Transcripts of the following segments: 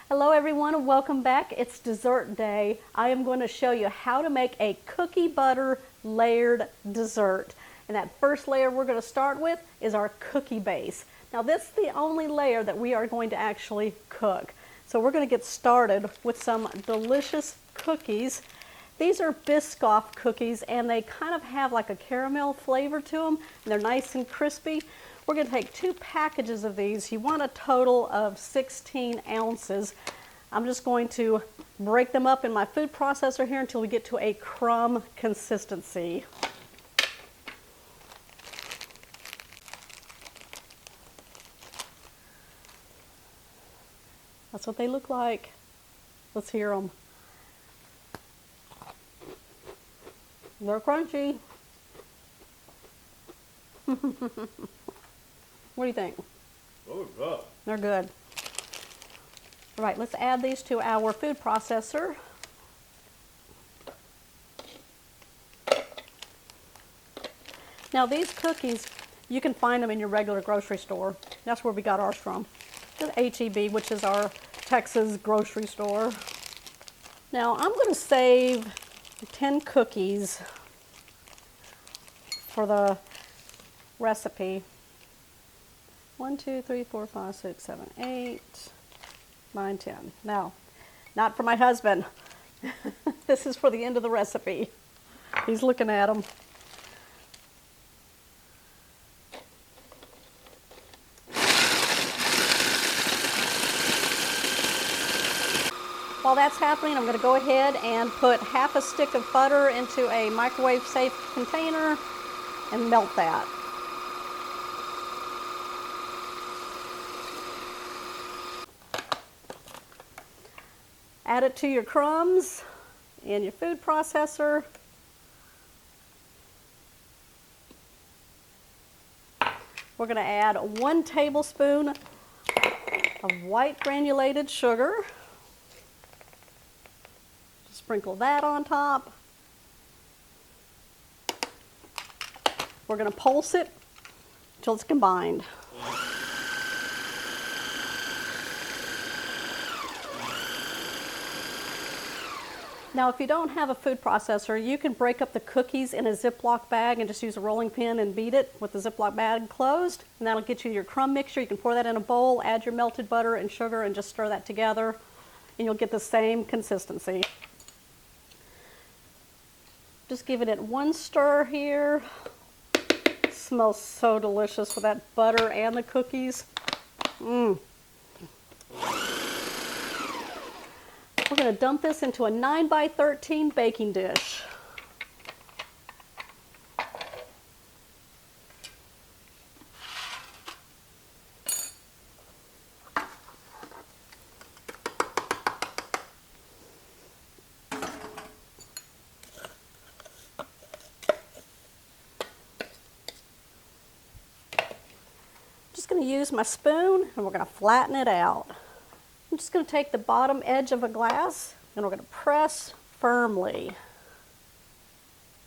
Hello everyone and welcome back. It's dessert day. I am going to show you how to make a cookie butter layered dessert. And that first layer we're going to start with is our cookie base. Now this is the only layer that we are going to actually cook. So we're going to get started with some delicious cookies. These are Biscoff cookies and they kind of have like a caramel flavor to them. And they're nice and crispy. We're going to take 2 packages of these. You want a total of 16 ounces. I'm just going to break them up in my food processor here until we get to a crumb consistency. That's what they look like. Let's hear them. They're crunchy. What do you think? Oh, good. They're good. All right, let's add these to our food processor. Now these cookies, you can find them in your regular grocery store. That's where we got ours from. The H-E-B, which is our Texas grocery store. Now I'm going to save 10 cookies for the recipe. 1, 2, 3, 4, 5, 6, 7, 8, 9, 10. Now, not for my husband. This is for the end of the recipe. He's looking at them. While that's happening, I'm going to go ahead and put half a stick of butter into a microwave safe container and melt that. Add it to your crumbs in your food processor. We're going to add 1 tablespoon of white granulated sugar. Sprinkle that on top. We're going to pulse it until it's combined. Now, if you don't have a food processor, you can break up the cookies in a Ziploc bag and just use a rolling pin and beat it with the Ziploc bag closed. And that'll get you your crumb mixture. You can pour that in a bowl, add your melted butter and sugar, and just stir that together. And you'll get the same consistency. Just giving it 1 stir here. It smells so delicious with that butter and the cookies. Mmm. We're going to dump this into a 9 by 13 baking dish. Just going to use my spoon and we're going to flatten it out. I'm just going to take the bottom edge of a glass and we're going to press firmly.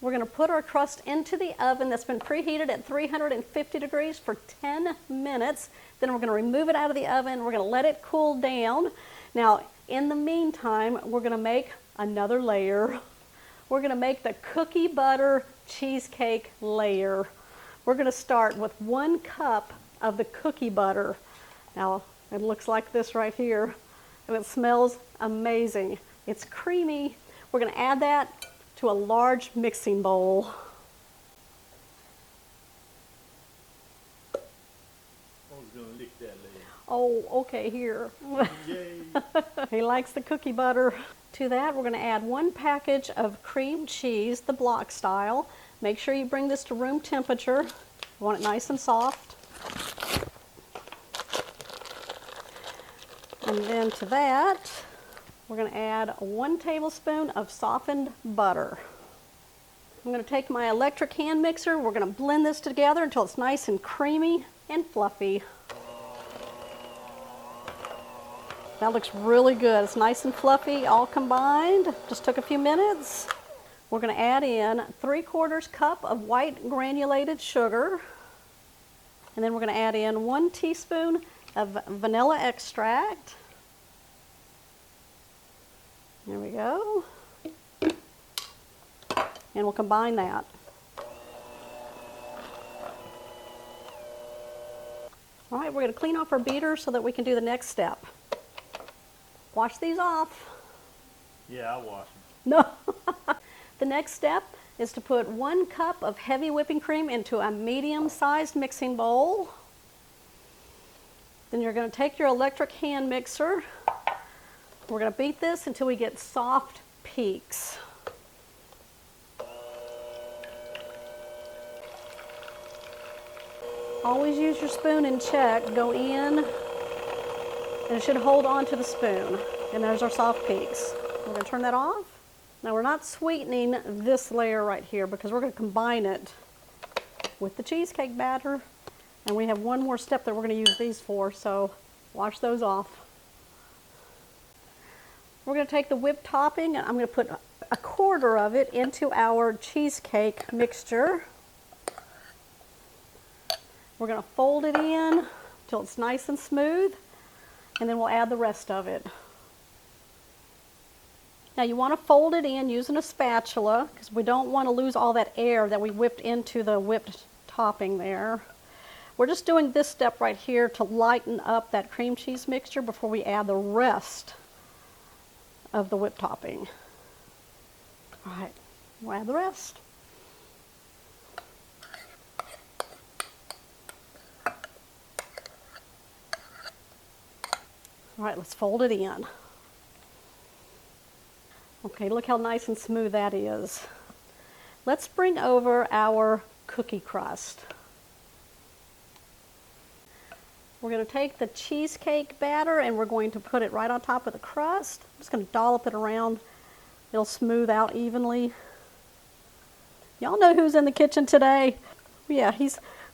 We're going to put our crust into the oven that's been preheated at 350 degrees for 10 minutes. Then we're going to remove it out of the oven. We're going to let it cool down. Now, in the meantime, we're going to make another layer. We're going to make the cookie butter cheesecake layer. We're going to start with 1 cup of the cookie butter. Now, it looks like this right here, and it smells amazing. It's creamy. We're going to add that to a large mixing bowl. I was going to lick that later. Oh, okay, here. Yay. He likes the cookie butter. To that, we're going to add 1 package of cream cheese, the block style. Make sure you bring this to room temperature. You want it nice and soft. And then to that, we're going to add 1 tablespoon of softened butter. I'm going to take my electric hand mixer. We're going to blend this together until it's nice and creamy and fluffy. That looks really good. It's nice and fluffy, all combined. Just took a few minutes. We're going to add in 3/4 cup of white granulated sugar. And then we're going to add in 1 teaspoon of vanilla extract. There we go. And we'll combine that. All right, we're going to clean off our beater so that we can do the next step. Wash these off. Yeah, I wash them. No. The next step is to put 1 cup of heavy whipping cream into a medium-sized mixing bowl. Then you're going to take your electric hand mixer. We're going to beat this until we get soft peaks. Always use your spoon in check. Go in, and it should hold on to the spoon. And there's our soft peaks. We're going to turn that off. Now we're not sweetening this layer right here because we're going to combine it with the cheesecake batter. And we have one more step that we're going to use these for, so wash those off. We're going to take the whipped topping, and I'm going to put 1/4 of it into our cheesecake mixture. We're going to fold it in until it's nice and smooth, and then we'll add the rest of it. Now you want to fold it in using a spatula because we don't want to lose all that air that we whipped into the whipped topping there. We're just doing this step right here to lighten up that cream cheese mixture before we add the rest of the whipped topping. All right, we'll add the rest. All right, let's fold it in. Okay, look how nice and smooth that is. Let's bring over our cookie crust. We're going to take the cheesecake batter and we're going to put it right on top of the crust. I'm just going to dollop it around. It'll smooth out evenly. Y'all know who's in the kitchen today? Yeah,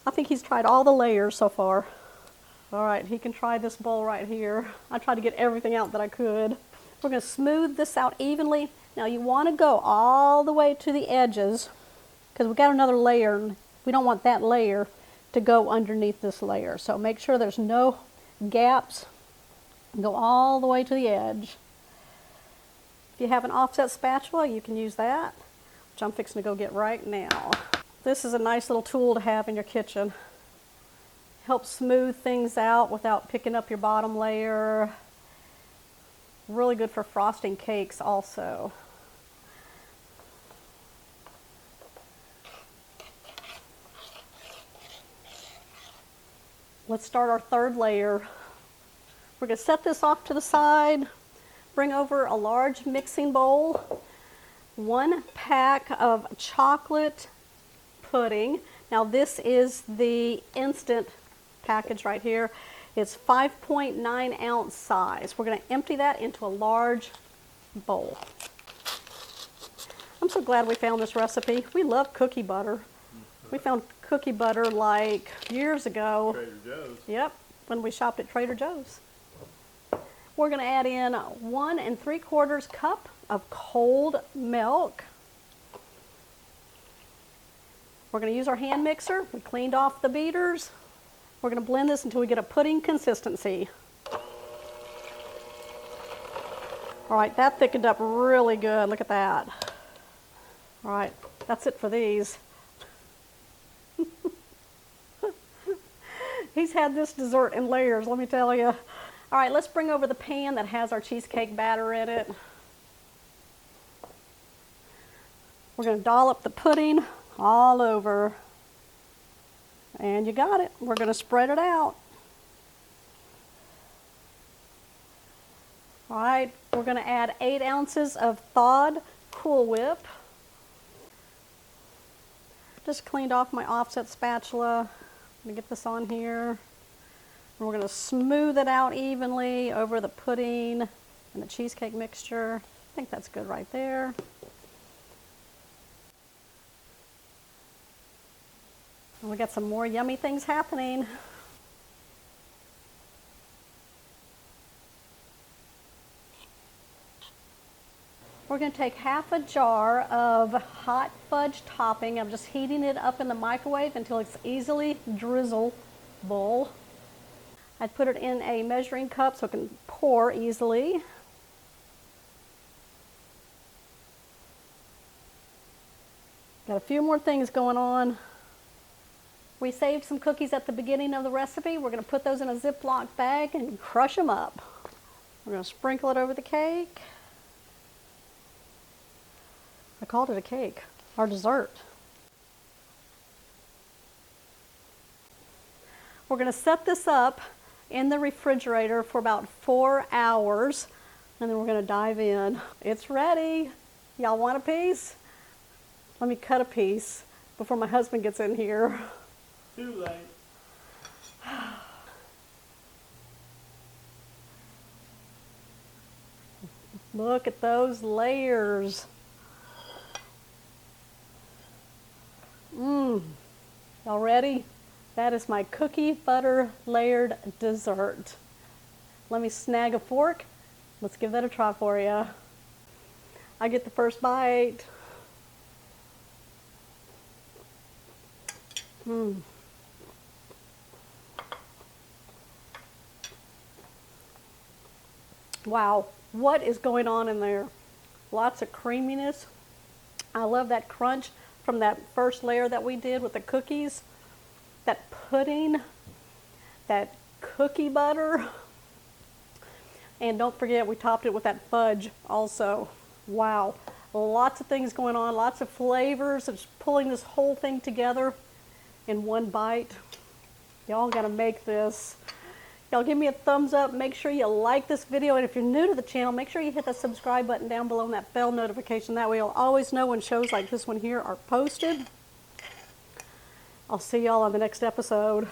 I think he's tried all the layers so far. All right, he can try this bowl right here. I tried to get everything out that I could. We're going to smooth this out evenly. Now you want to go all the way to the edges because we've got another layer. We don't want that layer to go underneath this layer. So make sure there's no gaps. Go all the way to the edge. If you have an offset spatula, you can use that, which I'm fixing to go get right now. This is a nice little tool to have in your kitchen. Helps smooth things out without picking up your bottom layer. Really good for frosting cakes also. Let's start our third layer. We're going to set this off to the side. Bring over a large mixing bowl. 1 pack of chocolate pudding. Now this is the instant package right here. It's 5.9 ounce size. We're going to empty that into a large bowl. I'm so glad we found this recipe. We love cookie butter. We found cookie butter like years ago. Trader Joe's. Yep, when we shopped at Trader Joe's. We're going to add in 1 3/4 cup of cold milk. We're going to use our hand mixer. We cleaned off the beaters. We're going to blend this until we get a pudding consistency. All right, that thickened up really good. Look at that. All right, that's it for these. He's had this dessert in layers, let me tell you. All right, let's bring over the pan that has our cheesecake batter in it. We're going to dollop the pudding all over. And you got it. We're going to spread it out. All right, we're going to add 8 ounces of thawed Cool Whip. Just cleaned off my offset spatula. I'm going to get this on here. And we're going to smooth it out evenly over the pudding and the cheesecake mixture. I think that's good right there. And we got some more yummy things happening. We're going to take half a jar of hot fudge topping. I'm just heating it up in the microwave until it's easily drizzleable. I put it in a measuring cup so it can pour easily. Got a few more things going on. We saved some cookies at the beginning of the recipe. We're going to put those in a Ziploc bag and crush them up. We're going to sprinkle it over the cake. I called it a cake, our dessert. We're going to set this up in the refrigerator for about 4 hours, and then we're going to dive in. It's ready. Y'all want a piece? Let me cut a piece before my husband gets in here. Too late. Look at those layers. Y'all ready? That is my cookie butter layered dessert. Let me snag a fork. Let's give that a try for you. I get the first bite. Wow, what is going on in there? Lots of creaminess. I love that crunch from that first layer that we did with the cookies. That pudding, that cookie butter. And don't forget, we topped it with that fudge also. Wow, lots of things going on, lots of flavors. It's pulling this whole thing together in one bite. Y'all gotta make this. Y'all give me a thumbs up. Make sure you like this video. And if you're new to the channel, make sure you hit that subscribe button down below and that bell notification. That way you'll always know when shows like this one here are posted. I'll see y'all on the next episode.